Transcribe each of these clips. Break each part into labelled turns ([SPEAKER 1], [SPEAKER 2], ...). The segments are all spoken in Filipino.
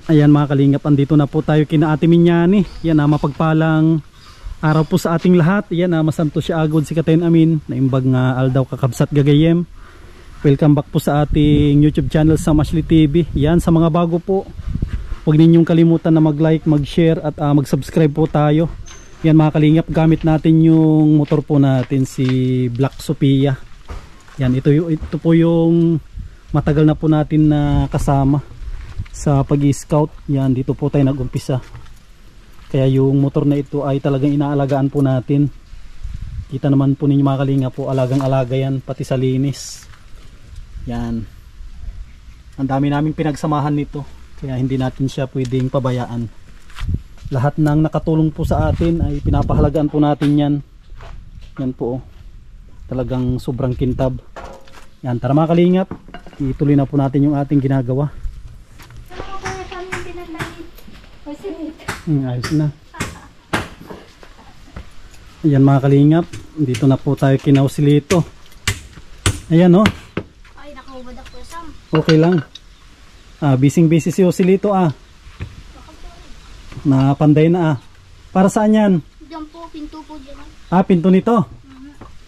[SPEAKER 1] Ayan mga kalingap, andito na po tayo kina Ate Minyani. Yan mapagpalang araw po sa ating lahat. Yan masanto siya agod si Katen Amin. Naimbag nga aldaw kakabsat gagayem. Welcome back po sa ating YouTube channel Sam Ashley TV. Yan sa mga bago po, huwag ninyong kalimutan na mag-like, mag-share at mag-subscribe po tayo. Yan mga kalingap, gamit natin yung motor po natin, si Black Sophia. Yan, ito po yung matagal na po natin na kasama sa pag-i-scout. Yan, dito po tayo nag-umpisa. Kaya yung motor na ito ay talagang inaalagaan po natin. Kita naman po ninyo mga kalinga po, alagang-alaga yan, pati sa linis. Yan. Ang dami naming pinagsamahan nito. Kaya hindi natin siya pwedeng pabayaan. Lahat ng nakatulong po sa atin ay pinapahalagaan po natin yan. Yan po. Talagang sobrang kintab. Yan, tara mga kalingap. Ituloy na po natin yung ating ginagawa. Ayos na. Ayan mga kalingap, dito na po tayo kina Joselito. Ayan oh.
[SPEAKER 2] Ay, nakahubad ako Sam.
[SPEAKER 1] Okay lang. Busy si Joselito Napanday na Para saan yan?
[SPEAKER 2] Diyan po, pinto po dyan.
[SPEAKER 1] Pinto nito?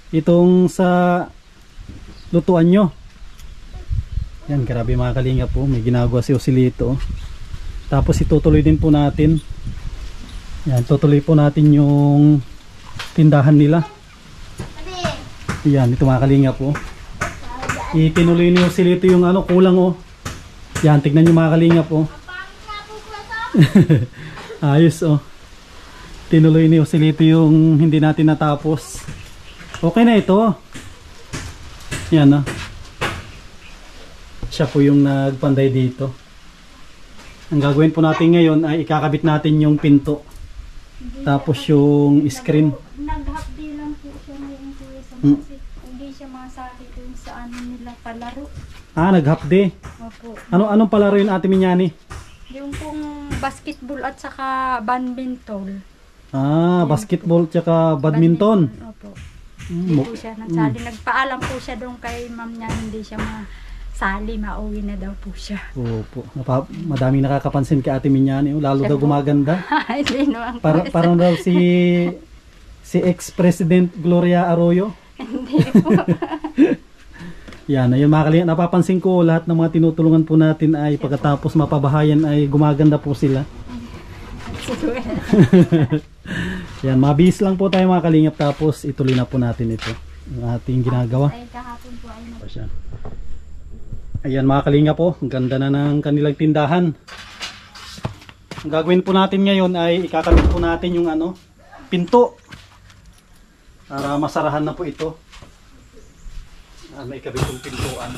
[SPEAKER 1] Itong sa lutuan nyo. Yan, grabe mga kalingap po. May ginagawa si Joselito. Tapos itutuloy din po natin. Yan, tutuloy po natin yung tindahan nila. Yan, ito mga kalingap po. Itinuloy ni Joselito yung kulang Yan, tignan nyo mga kalingap po. Ayos Tinuloy ni Joselito yung hindi natin natapos. Okay na ito. Yan Siya po yung nagpanday dito. Ang gagawin po natin ngayon ay ikakabit natin yung pinto. Tapos yung screen.
[SPEAKER 2] Nag-half-day lang po siya ngayon po sa hindi siya masali dun sa nila palaro.
[SPEAKER 1] Nag-half-day?
[SPEAKER 2] Opo.
[SPEAKER 1] Anong palaro yun Ate Minyani?
[SPEAKER 2] Yung pong basketball at saka badminton.
[SPEAKER 1] Basketball at saka badminton.
[SPEAKER 2] Opo. Hindi po siya nagsali. Nagpaalam po siya doon kay ma'am niya, hindi siya masali, mauwi na daw po siya.
[SPEAKER 1] Opo. Madaming nakakapansin kay Ate Minyani. Lalo daw gumaganda.
[SPEAKER 2] Hindi naman.
[SPEAKER 1] Parang daw si ex-president Gloria Arroyo.
[SPEAKER 2] Hindi po.
[SPEAKER 1] Yan, ayun mga kalingap, napapansin ko lahat ng mga tinutulungan po natin ay pagkatapos mapabahayan ay gumaganda po sila. Yan, mabis lang po tayo mga kalingap, tapos ituloy na po natin ito, ang ating ginagawa.
[SPEAKER 2] Ay, kahapon po ay
[SPEAKER 1] Ayan mga kalingap po, ang ganda na ng kanilang tindahan. Ang gagawin po natin ngayon ay ikakabit po natin yung pinto para masarahan na po ito. May kabit yung pintuan.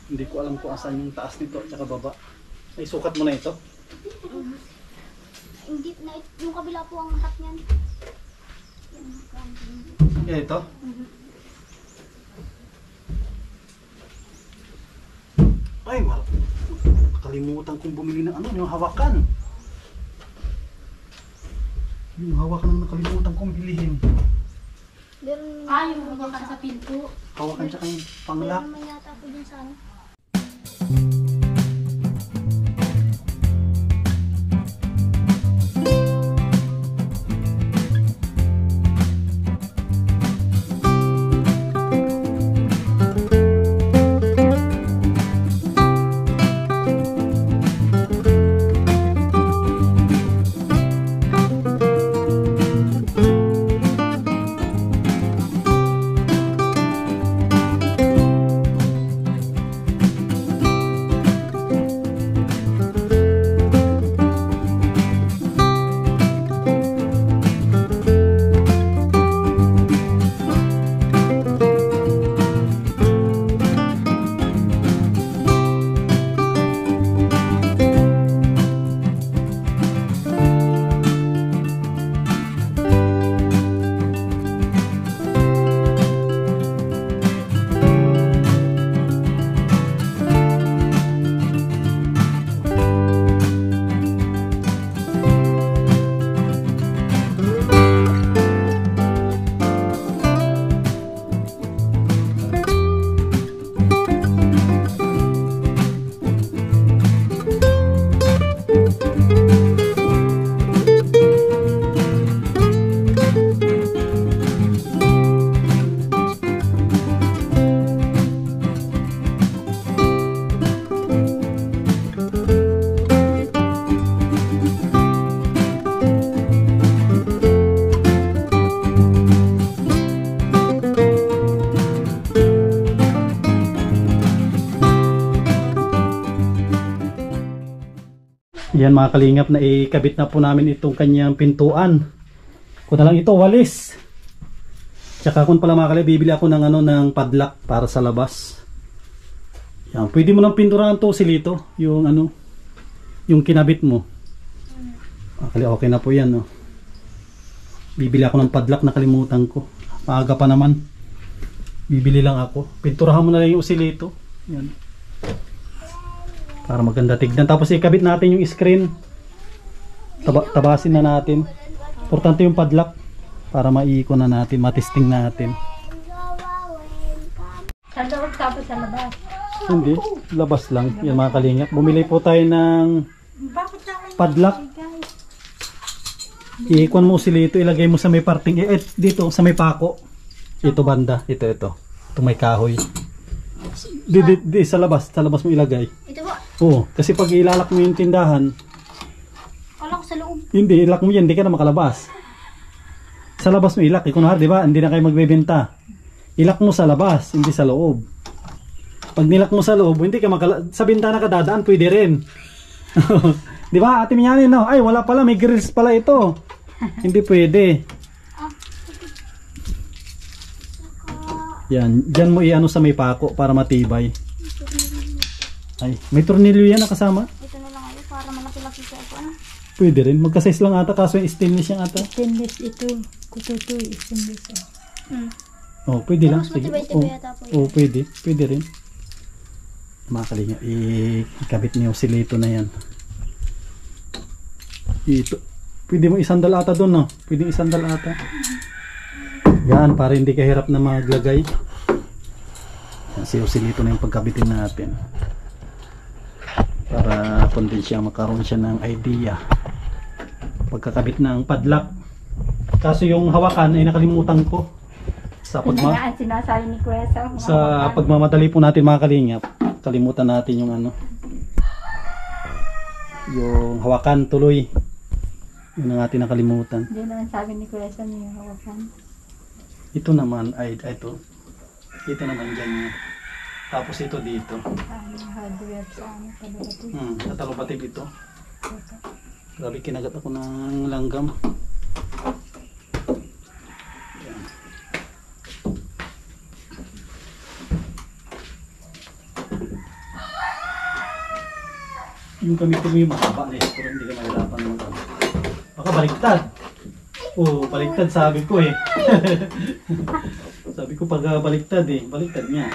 [SPEAKER 1] Hindi ko alam kung asan yung taas nito at saka baba. Ay, sukat mo na ito?
[SPEAKER 2] Hindi na yung kabila po ang hat niyan.
[SPEAKER 1] Yan ito? Ay, nakalimutan kong bumili ng yung hawakan. Yung hawakan ang nakalimutan kong bilihin.
[SPEAKER 2] Yung hawakan sa pinto.
[SPEAKER 1] Hawakan siya kayong panglock.
[SPEAKER 2] Meron man yata po dyan sa
[SPEAKER 1] Yan mga kalingap, na ikabit na po namin itong kanyang pintuan. Kung na lang ito, walis. Tsaka kung pala mga kalingap, bibili ako ng, ng padlock para sa labas. Yan, pwede mo nang pinturahan to silito, yung yung kinabit mo. Okay na po yan. No? Bibili ako ng padlock, nakalimutan ko. Maaga pa naman. Bibili lang ako. Pinturahan mo na lang yung silito. Yan. Para maganda tignan. Tapos ikabit natin yung screen. Tabasin na natin. Importante yung padlock para maiikon na natin, matesting natin.
[SPEAKER 2] Sa loob tapos sa labas.
[SPEAKER 1] Hindi, labas lang. Yan mga kalingap. Bumili po tayo ng padlock. Iikon mo silito, ilagay mo sa may parting dito sa may pako. Ito banda, ito. Ito may kahoy. Di sa labas mo ilagay.
[SPEAKER 3] Ito ba?
[SPEAKER 1] Oo, kasi pag ilalak mo yung tindahan,
[SPEAKER 3] Kala ko sa loob.
[SPEAKER 1] hindi, ilak mo yan, hindi ka na makalabas. Sa labas mo ilak, kunwari, di ba? Hindi na kayo magbebenta. Ilak mo sa labas, hindi sa loob. Pag nilak mo sa loob, hindi ka sa bintana ka dadaan, pwede rin. Di ba, Ate Minyani, no? Ay, wala pala, may grills pala ito. Hindi pwede. Yan, dyan mo i-ano sa may pako para matibay. Ay, may tornilyo yan nakasama.
[SPEAKER 3] Ito na lang ayo para malaki-laki siya ako. Ano?
[SPEAKER 1] Pwede rin, magka-size lang ata, kaso yung stainless yan ata.
[SPEAKER 2] Stainless ito. Kututo stainless.
[SPEAKER 1] Oh, pwede lang.
[SPEAKER 3] Mas
[SPEAKER 1] Sige.
[SPEAKER 3] matibay-tibay yata po
[SPEAKER 1] Oh, pwede. Pwede rin. Mga kalinga, ikabit niyo silito na yan. Ito. Pwede mo isandal ata doon, no? Pwede isandal ata. Yan, para hindi ka hirap na maglagay. Yan, silito na yung pagkabitin natin. Para kundi siya makaroon siya ng idea. Pagkakabit ng padlock. Kaso yung hawakan ay nakalimutan ko. Sa
[SPEAKER 2] Sinasabi ni Kuya
[SPEAKER 1] sa pagmamadali po natin mga kalingap, kalimutan natin yung yung hawakan tuloy. Yun ang ating nakalimutan.
[SPEAKER 2] Hindi naman sabi ni Kuya Sam yung hawakan.
[SPEAKER 1] Ito naman ay ito. Ito naman dyan. Tapos ito dito.
[SPEAKER 2] Hardware sa talubatib.
[SPEAKER 1] Sa talubatib ito. Grabe, kinagat ako ng langgam. Yan. Yung gamitin mo yung mahaba na pero hindi ka mahirapan naman. Baka baliktad. Oo, baliktad sabi ko eh. Sabi ko pag baliktad eh. Baliktad niya.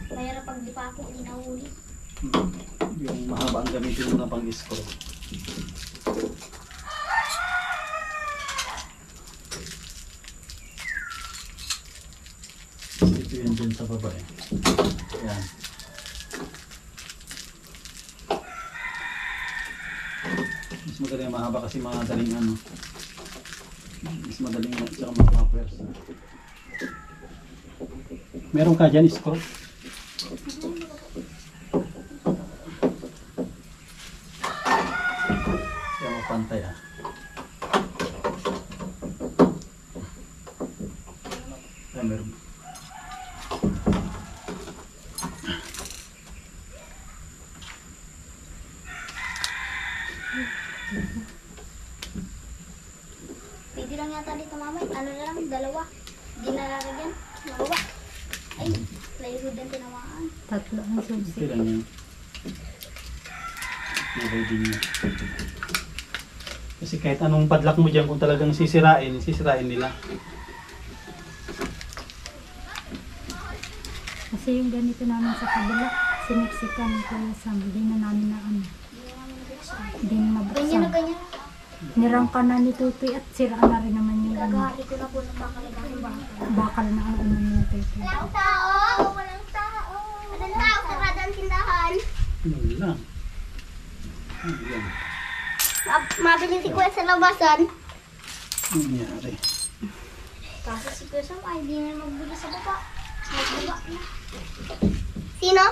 [SPEAKER 3] Mahirap pag di pa ako inahuli.
[SPEAKER 1] Yung mahaba ang gamitin mo na pang screw. Ito yan dyan sa baba eh. Yan. Mas magaling ang mahaba kasi madaling mas madaling tsaka makapwersa. Meron ka dyan screw? Yan mo pantay ah. Ay, meron.
[SPEAKER 3] Pwede lang yata dito mamay. Ano na lang, dalawa. Di nalalagyan. Dalawa. Ay, plywood ang tinamaan.
[SPEAKER 2] Tatlo ang
[SPEAKER 1] Okay
[SPEAKER 2] susi.
[SPEAKER 1] lang yan. Okay din yan. Kasi kahit anong padlock mo dyan, kung talagang sisirain nila.
[SPEAKER 2] Kasi yung ganito namin sa kabila, siniksikan Kuya Sam. Hindi na namin na Hindi na
[SPEAKER 3] Ganyan na
[SPEAKER 2] mabuksan.
[SPEAKER 3] ganyan.
[SPEAKER 2] Nirangka na ni Tutoy at sira na rin naman yung
[SPEAKER 3] Gagahari ko na po ng bakalagay bakal.
[SPEAKER 2] bakal na ang ni Tutoy.
[SPEAKER 3] Walang tao! Walang tao! Walang tao! Sarado ang tindahan.
[SPEAKER 1] Yun lang. Yan.
[SPEAKER 3] Mabili si Kuya sa labasan.
[SPEAKER 1] Ano nangyari?
[SPEAKER 3] Kaso si Kuya Sam ay di na magbili sa baba. Magbaba na. Sino?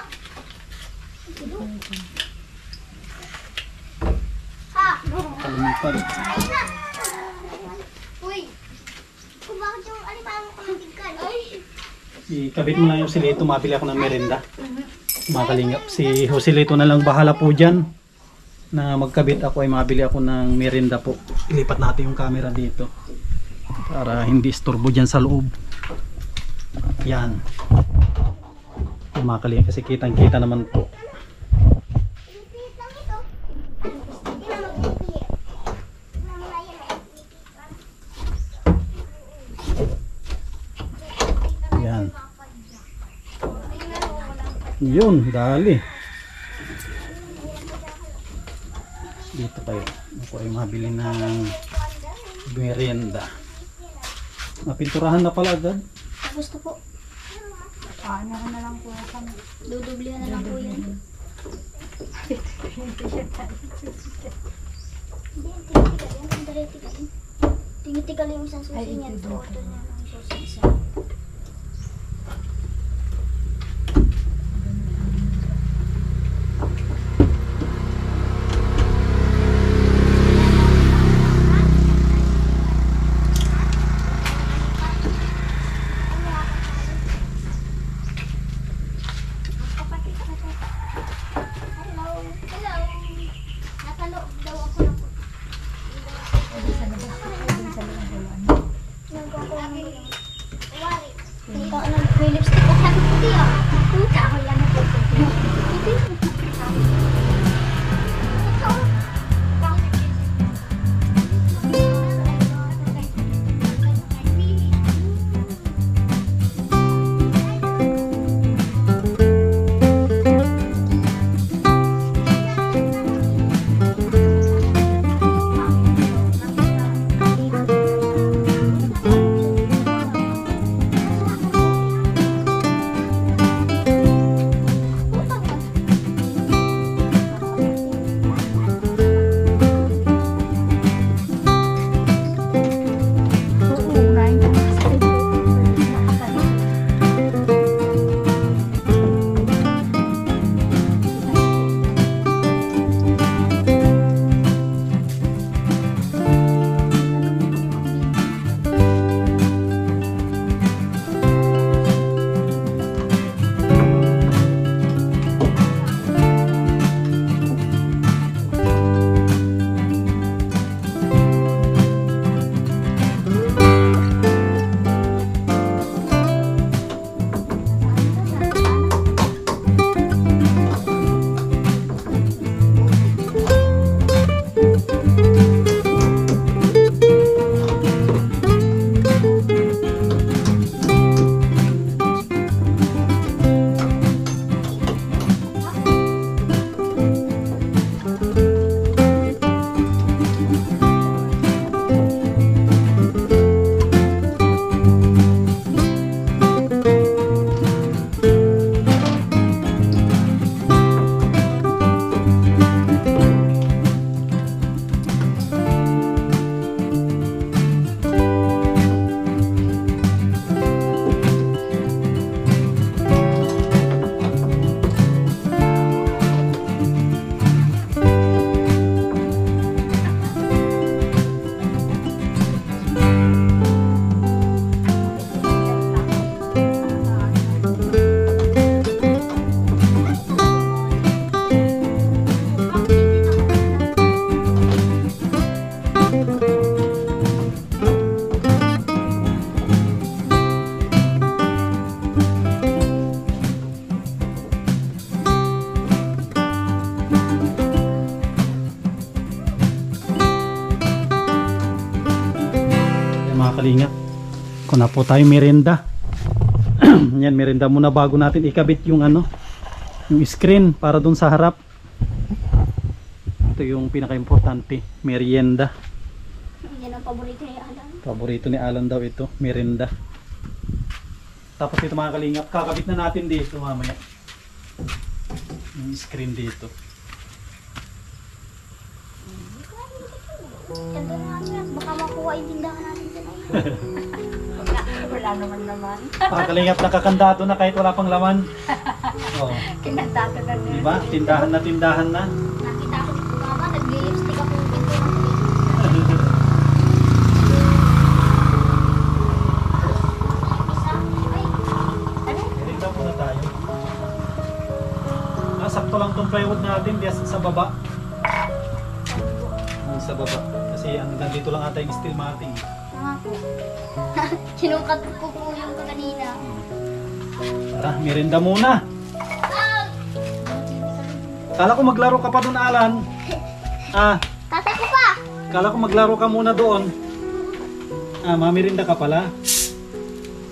[SPEAKER 3] Ha?
[SPEAKER 1] Kalumipad.
[SPEAKER 3] Ay na! Uy! Kung bakit yung alipang mo kamatigkan? Ay!
[SPEAKER 1] Ikabit mo lang yung Joselito, mabili ako ng merenda. Mga kalingap, si Joselito na lang bahala po dyan na magkabit, ako ay mabili ako ng merenda po. Ilipat natin yung camera dito para hindi istorbo dyan sa loob. Yan. Mga kalingap, kasi kitang kita naman po. Yan. Yun, dali. Dito tayo. Ako ay mabili ng merienda. Napinturahan na pala agad.
[SPEAKER 3] Gusto po.
[SPEAKER 2] Ano na lang po kami.
[SPEAKER 3] Dudublihan na lang po yan. Tingitigal yung isang susi niyan. Tuotol niya ng susi isa. May lipstick ako sa puti ah. Puta ako yan ang puti.
[SPEAKER 1] Kalingap, kung na po tayo merenda. Yan, merenda muna bago natin ikabit yung ano, yung screen para dun sa harap. Ito yung pinaka-importante, merienda.
[SPEAKER 3] Yan ang paborito ni Alan.
[SPEAKER 1] Paborito ni Alan daw ito, merenda. Tapos ito mga kalingap, kakabit na natin dito mamaya yung screen dito.
[SPEAKER 3] Ganda na natin. Baka makuha yung tindahan natin dyan.
[SPEAKER 2] Wala naman.
[SPEAKER 1] Mga kalingap, nakakandado na kahit wala pang laman. Oh.
[SPEAKER 2] Kinandado na din.
[SPEAKER 1] Diba? Tindahan na tindahan na.
[SPEAKER 3] Nakita ko dito mama, nag-lipstick ako yung pinto ng
[SPEAKER 1] sakto lang tong plywood natin diyan sa baba. Sa baba. Kasi nandito lang ata yung steel matting.
[SPEAKER 3] Nga po. Kinukat ko po yung kanina.
[SPEAKER 1] Tara, merienda muna. Kala ko maglaro ka pa doon, Alan.
[SPEAKER 3] Tatay ko pa!
[SPEAKER 1] Kala ko maglaro ka muna doon. Mamirinda ka pala.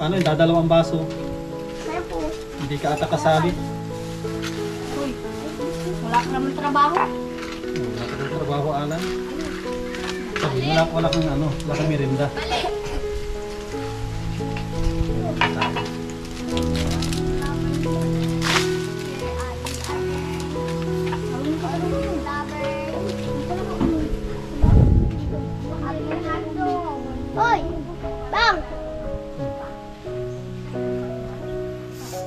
[SPEAKER 1] Paano yung dadalawang baso?
[SPEAKER 3] Kaya po.
[SPEAKER 1] Hindi ka ata kasali.
[SPEAKER 3] Uy, wala ka naman trabaho.
[SPEAKER 1] Wala ka ng trabaho, Alan. Sabi, wala kang ano, wala kang merienda.
[SPEAKER 3] Hoy! Bang!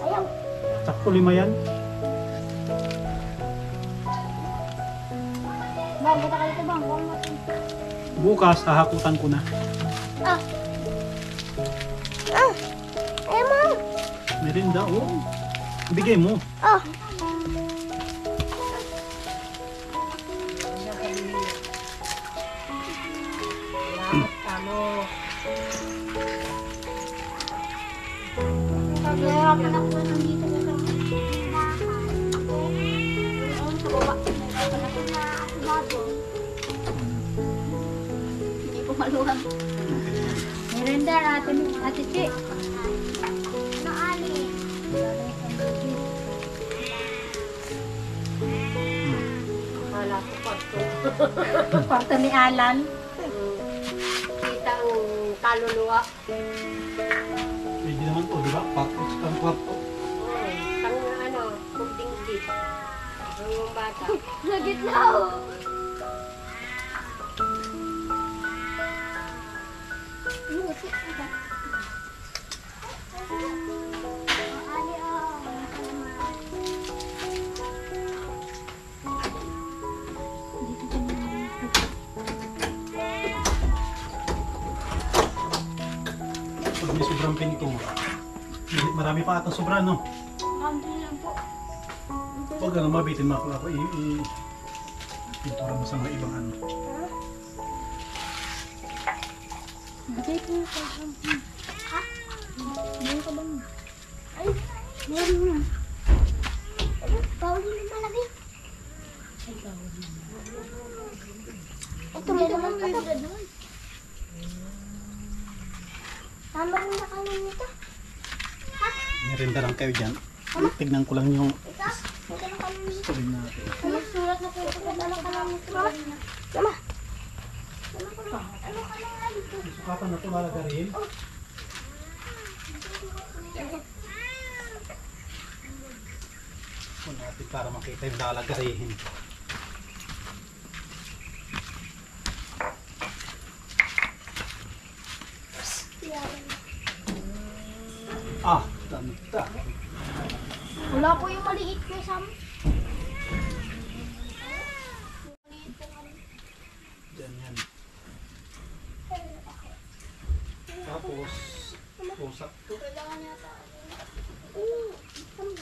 [SPEAKER 3] Ayaw.
[SPEAKER 1] Sakto 5 yan.
[SPEAKER 3] Bang, kita ka dito bang.
[SPEAKER 1] Bukas, hahakutan ko na.
[SPEAKER 3] Ayaw mo.
[SPEAKER 1] Merienda, oh. Bigay mo.
[SPEAKER 3] Nahirapan ako nandito na sa baba. Nahirapan ako na bago. Hindi ko maluhan.
[SPEAKER 2] Merenda ate Chi.
[SPEAKER 3] Ano ali?
[SPEAKER 2] Wala ko kwarto. Kwarto ni Alan. Kita ang kaluluwa.
[SPEAKER 1] Pwede naman to, di ba? Pakos kang kwarto.
[SPEAKER 2] Ang ano, kunting dip. Ang bata.
[SPEAKER 3] Nagit na ako.
[SPEAKER 1] Pag may sobrang pinto, marami pa atang sobra, no?
[SPEAKER 3] Lang po.
[SPEAKER 1] Huwag ka na mabitin mo ako. Pintura mo sa mga ibang ano.
[SPEAKER 3] Hindi po. Ha? Meron ka bang? Ay, meron na. Bawal yung malaki. Ito meron lang ito. Tama rin na kayo nito. Ha?
[SPEAKER 1] Merienda lang kayo dyan. Tignan ko lang yung
[SPEAKER 3] Ito? Ito lang kayo nito.
[SPEAKER 1] story natin.
[SPEAKER 3] Sulat na po ito. Ano ka lang nito? Mama. Ano ka lang nito?
[SPEAKER 1] Sukatan na ito, lalagarin. Kung natin para makita yung lalagarihin. Ganda.
[SPEAKER 3] Wala po yung maliit ko sa amin.
[SPEAKER 1] Diyan yan. Tapos, pusak to.
[SPEAKER 3] Kailangan yata.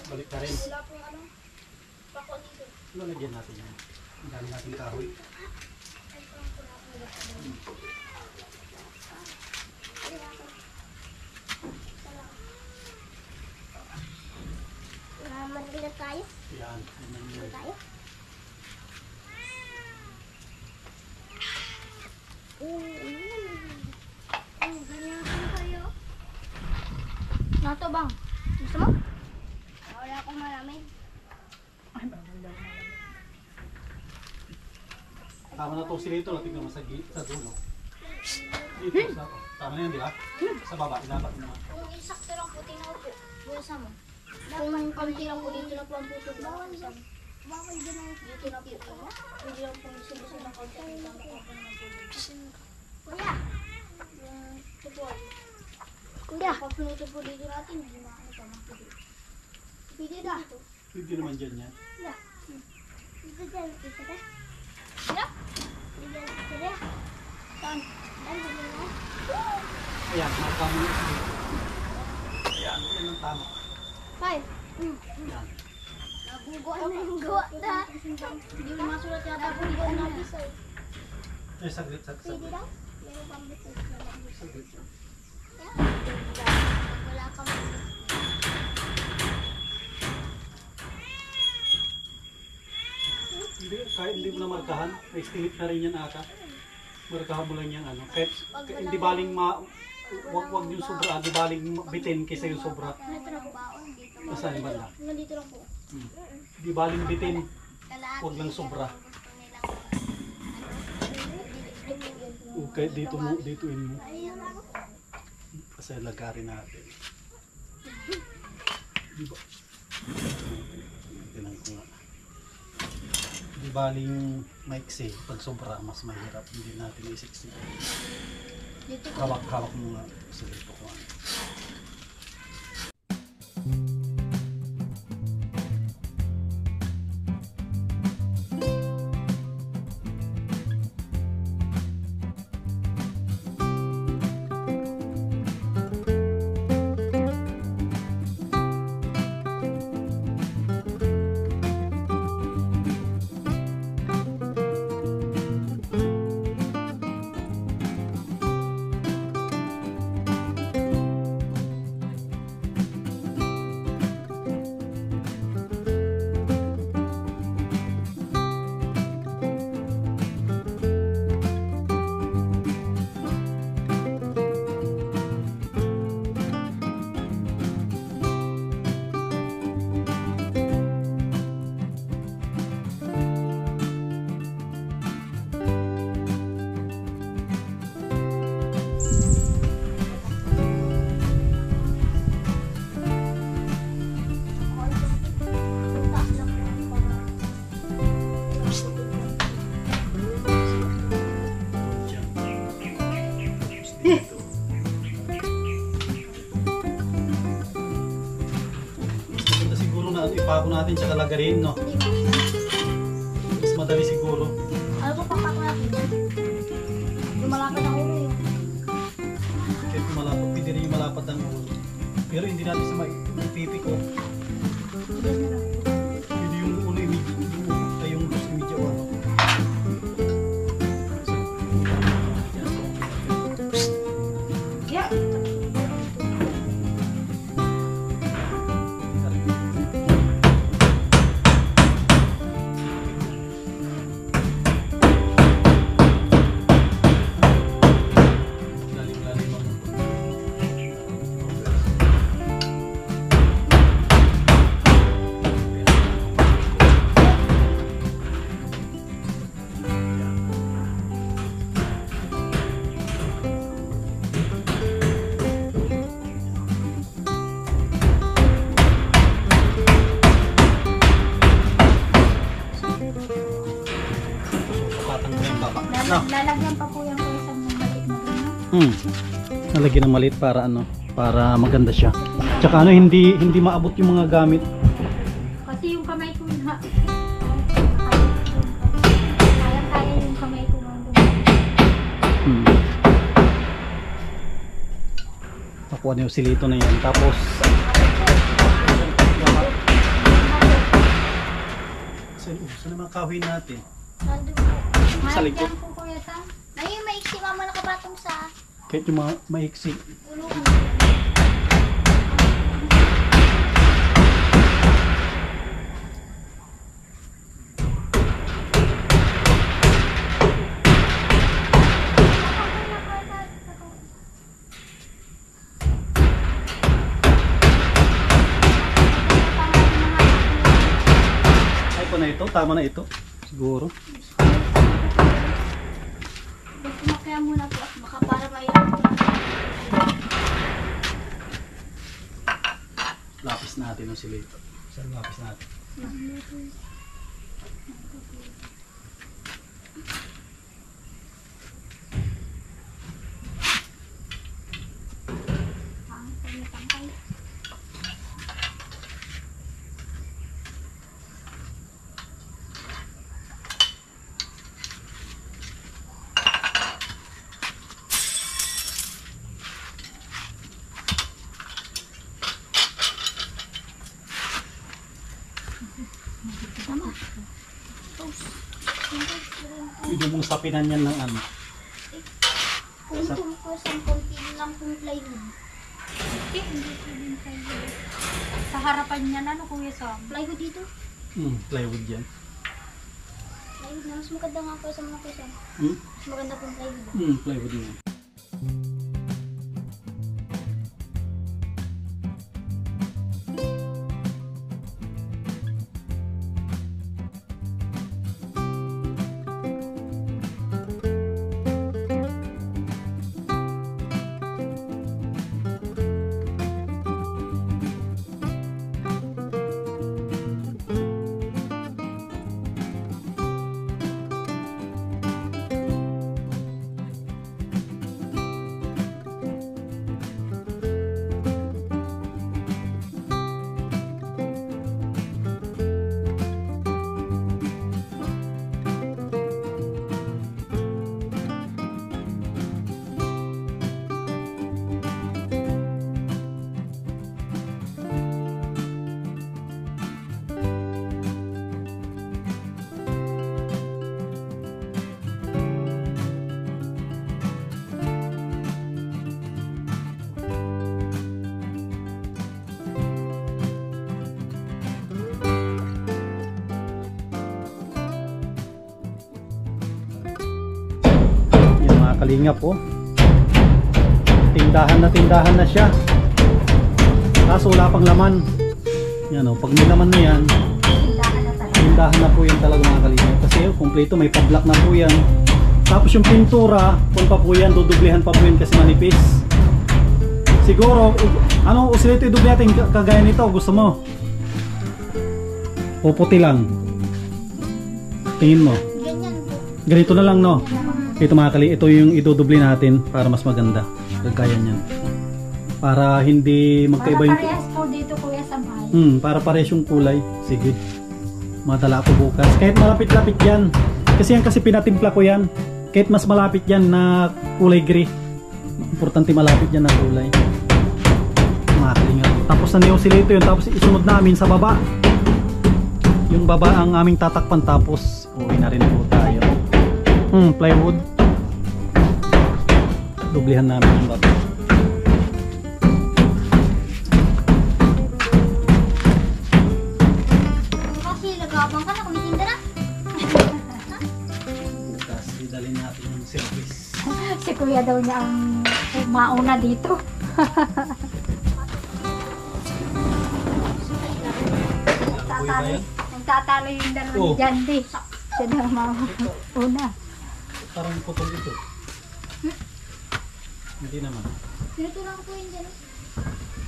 [SPEAKER 1] Balik ka rin.
[SPEAKER 3] Wala po yung ano. Pako dito.
[SPEAKER 1] Lalagyan natin yan. Ang dami natin kahoy.
[SPEAKER 3] Maganda tayo.
[SPEAKER 1] Yan. Yan.
[SPEAKER 3] Tayo. Ganyan tayo. Nato bang? Gusto mo? Wala akong malamig.
[SPEAKER 1] Tama na itong silito. Tingnan mo sa dulo. Dito. Tama na yan, di ba? Sa baba. Dapat na.
[SPEAKER 3] Kung isakto lang po, tinaw po. Bulsa mo. Kung konti lang po, dito na po ang puso. Bawal dyan. Bawal dyan ang dito na po. Hindi lang po sinusunod ng konti. Kuya! Ito po. Kuya! Pag pinuto po dito natin, hindi makakita pa makikita. Pwede na.
[SPEAKER 1] Hindi naman dyan yan.
[SPEAKER 3] Kuya! Dito dyan. Dito ka? Kuya! Dito dyan. Kuya! Saan? Saan? Dito na?
[SPEAKER 1] Ayan. Matama na. Ayan. Yan ang tama.
[SPEAKER 3] Five.
[SPEAKER 1] Yan.
[SPEAKER 3] Naguguan na yung gawa na. Hindi mo masulat yata kung gawa na bisa.
[SPEAKER 1] Saglit.
[SPEAKER 3] Pwede daw? Meron pang bisa.
[SPEAKER 1] Saglit.
[SPEAKER 3] Wala kang
[SPEAKER 1] Kahit hindi mo na markahan, estimate na rin yan ata. Markahan mo lang yan ano. Kahit hindi baling wag yung sobra, hindi baling bitin kaysa yung sobra.
[SPEAKER 3] Ito na po baon dito.
[SPEAKER 1] Nasaan yung banda?
[SPEAKER 3] Nandito lang po.
[SPEAKER 1] Hindi baling bitin, wag lang sobra. Kahit ditoin mo. Kasi lagarin natin. Diba? Tinan ko nga. Di baling maiksi, pag sobra mas mahirap, hindi natin isiksi. Hawak mo nga sa dito ko. Ipako natin tsaka lagarin, no? Mas madali siguro.
[SPEAKER 3] Ano po papako natin? Yung malapad ang ulo yun.
[SPEAKER 1] Kahit malapad, pwede rin yung malapad ang ulo. Pero hindi natin sa pipi ko. Pwede yung ulo yung dos imidya ko.
[SPEAKER 2] Yeah. Lalagyan pa po yung kuya ng maliit na gano'n.
[SPEAKER 1] Nalagyan ng maliit para ano, para maganda siya. Tsaka ano, hindi maabot yung mga gamit.
[SPEAKER 2] Kasi yung kamay ko na. Kaya yung kamay ko na.
[SPEAKER 1] Nakuha na yung silito na yan. Tapos saan naman kahoy natin?
[SPEAKER 3] Nandun po.
[SPEAKER 1] Sa likod.
[SPEAKER 2] Yan po kuya Sam.
[SPEAKER 3] Ayun, may iksi mama nakapatong sa
[SPEAKER 1] Kahit yung mga maiksi.
[SPEAKER 3] ulungan.
[SPEAKER 1] Ay po na ito, tama na ito. Siguro.
[SPEAKER 3] Kaya muna po at baka para mayroon po.
[SPEAKER 1] Lapis natin yung silito. Saan lapis natin?
[SPEAKER 3] Mama.
[SPEAKER 1] Hindi mong sapinan yan ng ano.
[SPEAKER 3] Kung ito po sa konti lang pong plywood.
[SPEAKER 2] Hindi pwedeng plywood. Sa harapan niya na, Kuya Sam?
[SPEAKER 3] Plywood dito.
[SPEAKER 1] Plywood yan.
[SPEAKER 3] Plywood na. Mas maganda nga po sa mga kusa.
[SPEAKER 1] Hmm?
[SPEAKER 3] Mas maganda pong plywood.
[SPEAKER 1] Plywood yan. Kalingap po. Tindahan na siya. Kaso wala pang laman. Yan o, pag may laman na yan, tindahan na po yan talaga mga kalingap. Kasi kumpleto, may pa-block na po yan. Tapos yung pintura, kung pa po yan, dudublehan pa po yan kasi manipis. Siguro, ano usilito i-duble natin kagaya nito, gusto mo? Puputi lang. Tingin mo.
[SPEAKER 3] Ganyan po.
[SPEAKER 1] Ganito na lang, no? Ito mga kali, ito yung idudubli natin para mas maganda. Gagaya niyan. Para hindi magkaiba yung...
[SPEAKER 2] Para parehas po dito, Kuya Sam.
[SPEAKER 1] Para parehas yung kulay. Sige. Madala ko bukas. Kahit malapit-lapit yan. Kasi yan kasi pinatimpla ko yan. Kahit mas malapit yan na kulay gray. Importante malapit yan na kulay. Mga kalingap. Tapos na neosilito yun. Tapos isunod namin sa baba. Yung baba ang aming tatakpan. Tapos uwi na rin po tayo. Plywood. Dublihan namin yung baba.
[SPEAKER 3] Kasi nagabang ka na, kumitinda na.
[SPEAKER 1] Bukas, idalhin natin yung service.
[SPEAKER 2] Si Kuya daw niya ang mauna dito. Nagtatalo yung dalawa dyan, di. Siya daw mauna.
[SPEAKER 1] Parang putol ito. Hindi naman.
[SPEAKER 3] Ganito lang po yun dyan.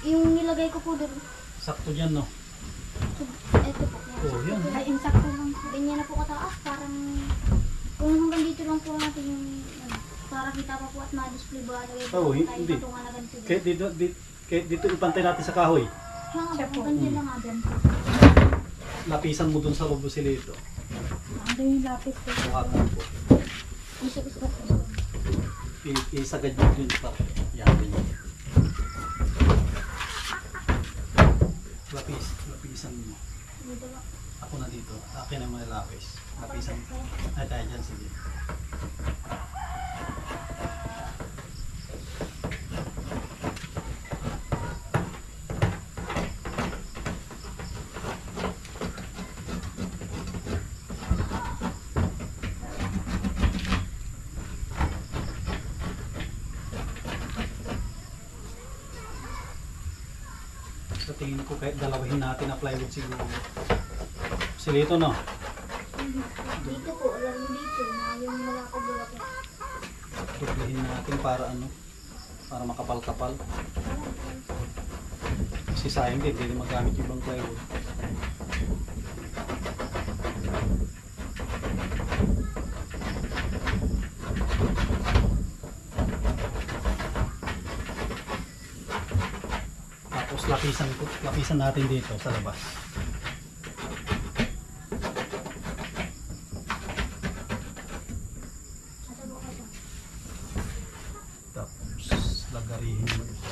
[SPEAKER 3] Yung nilagay ko po doon.
[SPEAKER 1] Sakto dyan, no?
[SPEAKER 3] Ito po.
[SPEAKER 1] Yan.
[SPEAKER 2] Ay, insakto lang.
[SPEAKER 3] Ganyan na po kataas. Parang kung hanggang dito lang po natin yung para kita pa po at ma-display ba
[SPEAKER 1] hindi. Kahit dito ipantay natin sa kahoy.
[SPEAKER 3] Siya po. Ganyan lang nga dyan.
[SPEAKER 1] Lapisan mo dun sa lobusilito.
[SPEAKER 2] Ano yung lapis ko?
[SPEAKER 1] Buhatan po.
[SPEAKER 3] Gusto ko.
[SPEAKER 1] Isagad nyo dun pa. Yan, ganyan. Lapisan mo. Ako na dito. Akin ang mga lapis. Lapisan. Ay, tayo dyan. Sige. Sa tingin ko kahit dalawahin natin na plywood siguro. Silito, no?
[SPEAKER 3] Dito po. Alam mo dito. Na yung malakad-bulak.
[SPEAKER 1] Tublihin natin para ano? Para makapal-kapal. Kasi sayang din, hindi magamit yung ibang plywood. Tapos lapisan natin dito sa labas. Tapos lagarihin mo ito.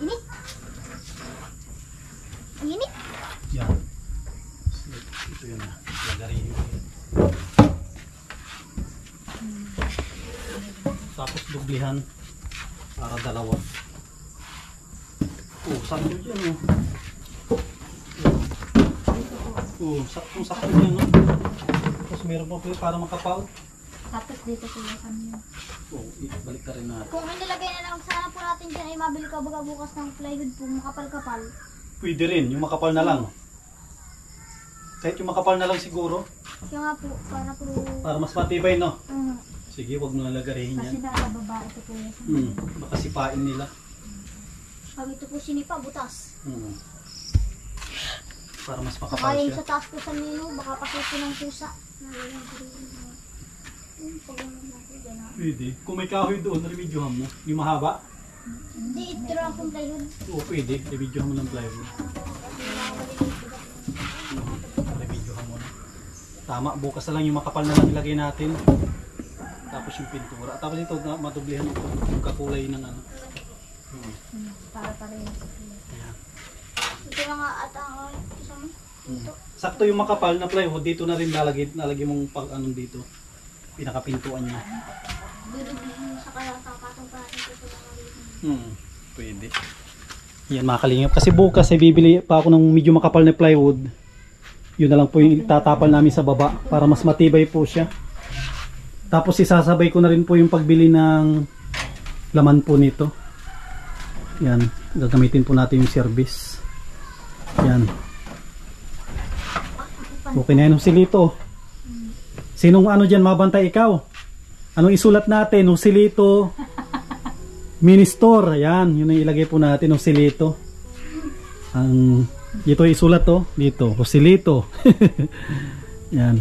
[SPEAKER 3] Init!
[SPEAKER 1] madublehan para dalawa. Sakto dyan sakto dyan tapos meron pa po para makapal.
[SPEAKER 2] Tapos dito po yung kanya.
[SPEAKER 1] Balik ka rin natin.
[SPEAKER 3] Kung inilagay na lang sana po natin dyan ay mabili ka baga bukas ng plywood po, makapal-kapal.
[SPEAKER 1] Pwede rin, yung makapal na lang. Kahit yung makapal na lang siguro.
[SPEAKER 3] Kaya nga po,
[SPEAKER 1] para mas matibay, no? Sige, huwag mo nalagarihin yan.
[SPEAKER 2] Kasi nakababa ito po yung
[SPEAKER 1] Baka sipain nila.
[SPEAKER 3] pag ito po sinipa, butas.
[SPEAKER 1] Para mas
[SPEAKER 3] Saka
[SPEAKER 1] makapal
[SPEAKER 3] yung
[SPEAKER 1] siya.
[SPEAKER 3] sa taas po sa nilo, baka pasuko ng pusa.
[SPEAKER 1] Pwede. Kung may kahoy doon, remedyohan mo. Yung mahaba?
[SPEAKER 3] Hindi, ito lang pong plywood.
[SPEAKER 1] Oo, pwede. Remedyohan mo ng plywood. Remedyohan mo na. Tama, bukas na lang yung makapal na lang ilagay natin. Tapos yung pintura. Tapos ito, madublehan yung kakulay ng ano.
[SPEAKER 2] para parehas.
[SPEAKER 3] Ito lang nga at ang isang ito.
[SPEAKER 1] Sakto yung makapal na plywood, dito na rin lalagay mong pag anong dito. Pinakapintuan niya.
[SPEAKER 3] Dudubihin sa kaya sa katong pa natin ito lang.
[SPEAKER 1] Pwede. Yan mga kalingap. Kasi bukas ay bibili pa ako ng medyo makapal na plywood. Yun na lang po yung itatapal namin sa baba para mas matibay po siya. Tapos isasabay ko na rin po yung pagbili ng laman po nito. Yan. Gagamitin po natin yung service. Yan. Okay na yan Joselito. Sinong ano dyan mabantay ikaw? Anong isulat natin? Joselito Ministor. Ayan. Yun ang ilagay po natin. Joselito. Dito isulat to. Dito. Joselito. Yan.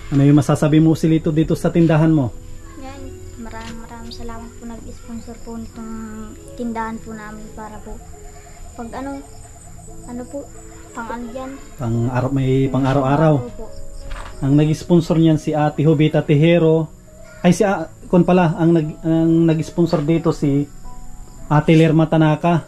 [SPEAKER 1] Ano yung masasabi mo Joselito dito sa tindahan mo?
[SPEAKER 3] Yan, maraming salamat po nag-sponsor po nitong tindahan po namin para po pag ano po, pang-ano dyan.
[SPEAKER 1] May pang-araw-araw.
[SPEAKER 3] Opo.
[SPEAKER 1] Ang nag-sponsor niyan si Ate Jovita Tejero. Ay si kon pala ang nag-sponsor dito si Ate Lerma Tanaka.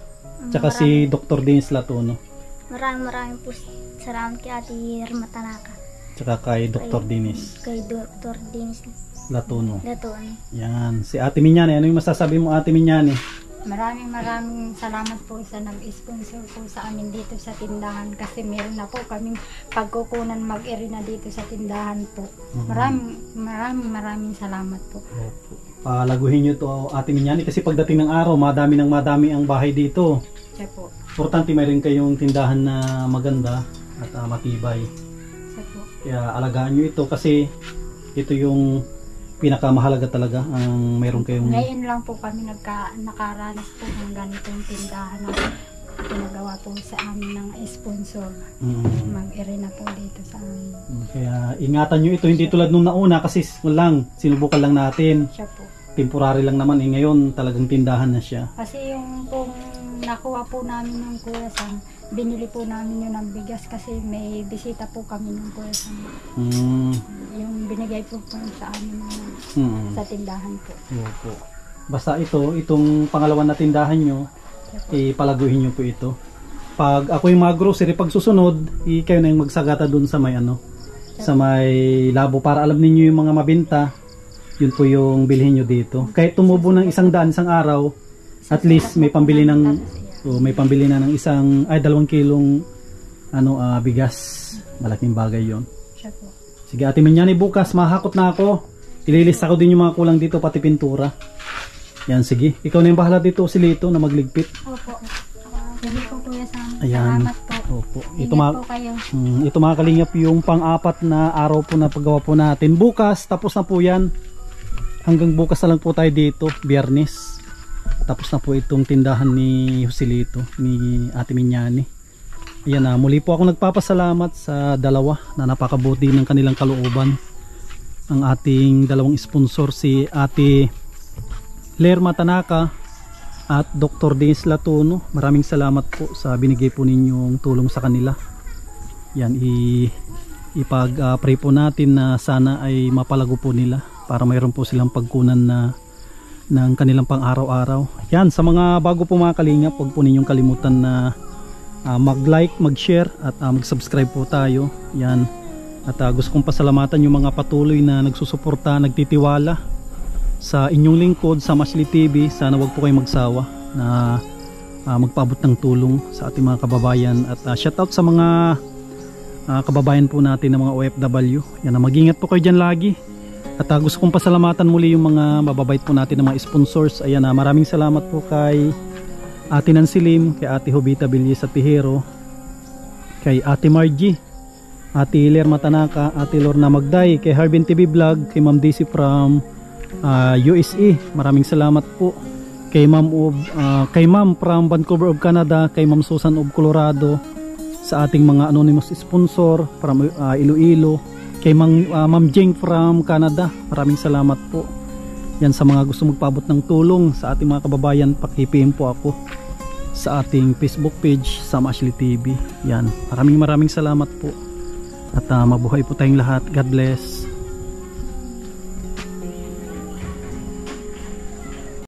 [SPEAKER 1] Tsaka si Dr. Dennis Latuno.
[SPEAKER 3] Maraming po salamat kay Ate Lerma Tanaka.
[SPEAKER 1] Tsaka kay Dr. Dennis.
[SPEAKER 3] Kay Dr. Dennis
[SPEAKER 1] Latuno.
[SPEAKER 3] Yan.
[SPEAKER 1] Si Ate Minyane. Ano yung masasabi mo Ate Minyane?
[SPEAKER 2] Maraming salamat po sa nag-sponsor po sa amin dito sa tindahan kasi meron na po kaming pagkukunan mag-irina dito sa tindahan po. Maraming salamat po.
[SPEAKER 1] Palaguhin nyo to Ate Minyane kasi pagdating ng araw madami ang bahay dito.
[SPEAKER 2] Siya po.
[SPEAKER 1] Importante mayroon kayong tindahan na maganda at matibay.
[SPEAKER 2] Siya po.
[SPEAKER 1] Kaya alagaan nyo ito kasi ito yung pinakamahalaga talaga ang mayroon kayong...
[SPEAKER 2] Ngayon lang po kami nakaranas po ng ganitong tindahan na pinagawa po sa amin ng sponsor. Mag-irina po dito sa amin.
[SPEAKER 1] Kaya ingatan nyo ito, hindi tulad nung nauna kasi sinubukan lang natin.
[SPEAKER 2] Siya po.
[SPEAKER 1] Temporary lang naman ngayon talagang tindahan na siya.
[SPEAKER 2] Kasi yung pong nakuha po namin ng Kuya Sam, binili po namin yun ng bigas kasi may bisita po kami ng Kuya Sam. Yung binigay po sa amin sa tindahan po.
[SPEAKER 1] Opo. Basta itong pangalawa na tindahan nyo, ipalaguhin nyo po ito. Pag ako yung mga grocery, pag susunod, kayo na yung magsagata dun sa may sa may labo para alam ninyo yung mga mabenta, yun po yung bilhin nyo dito. Kahit tumubo ng 100 isang araw, at least may pambili na ng 2 kilong bigas. Malaking bagay yon.
[SPEAKER 2] Siya po.
[SPEAKER 1] Sige Ate Minyane, bukas mahakot na ako. Ililista ko din yung mga kulang dito pati pintura. Yan sige. Ikaw na yung bahala dito Joselito na magligpit.
[SPEAKER 2] Opo. Sige po Kuya Sam.
[SPEAKER 1] Ayan.
[SPEAKER 2] Salamat po.
[SPEAKER 1] Opo.
[SPEAKER 2] Ingat po kayo.
[SPEAKER 1] Ito mga kalingap yung pang-apat na araw po na paggawa po natin. Bukas tapos na po yan. Hanggang bukas na lang po tayo dito, Biyernes. Tapos na po itong tindahan ni Joselito, ni Ate Minyane. Ayan na, muli po ako nagpapasalamat sa dalawa na napakabuti ng kanilang kalooban. Ang ating dalawang sponsor si Ate Lerma Tanaka at Dr. Dennis Latuno. Maraming salamat po sa binigay po ninyong tulong sa kanila. Yan, ipag-pray po natin na sana ay mapalago po nila para mayroon po silang pagkunan ng kanilang pang araw-araw. Yan, sa mga bago po mga kalingap, huwag po ninyong kalimutan na mag-like, mag-share at mag-subscribe po tayo. Yan. At gusto kong pasalamatan yung mga patuloy na nagsusuporta, nagtitiwala sa inyong lingkod sa Ashley TV. Sana wag po kayong magsawa na magpaabot ng tulong sa ating mga kababayan. At shout out sa mga kababayan po natin ng mga OFW. Yan, mag-ingat po kayo dyan lagi. At gusto kong pasalamatan muli yung mga mababait po natin ng mga sponsors. Ayan, maraming salamat po kay Ate Nansilim, kay Ate Hobita Villas at Tihero, kay Ate Margie, Ate Lerma Tanaka, Ate Lorna Magday, kay Harbin TV Vlog, kay Ma'am Daisy from USA. Maraming salamat po. Kay Ma'am from Vancouver of Canada, kay Ma'am Susan of Colorado, sa ating mga anonymous sponsor from Iloilo, kay Ma'am Jing from Canada. Maraming salamat po. Yan, sa mga gusto magpaabot ng tulong sa ating mga kababayan, paki-PM po ako sa ating Facebook page, Sam Ashley TV. Yan, maraming salamat po. At mabuhay po tayong lahat. God bless.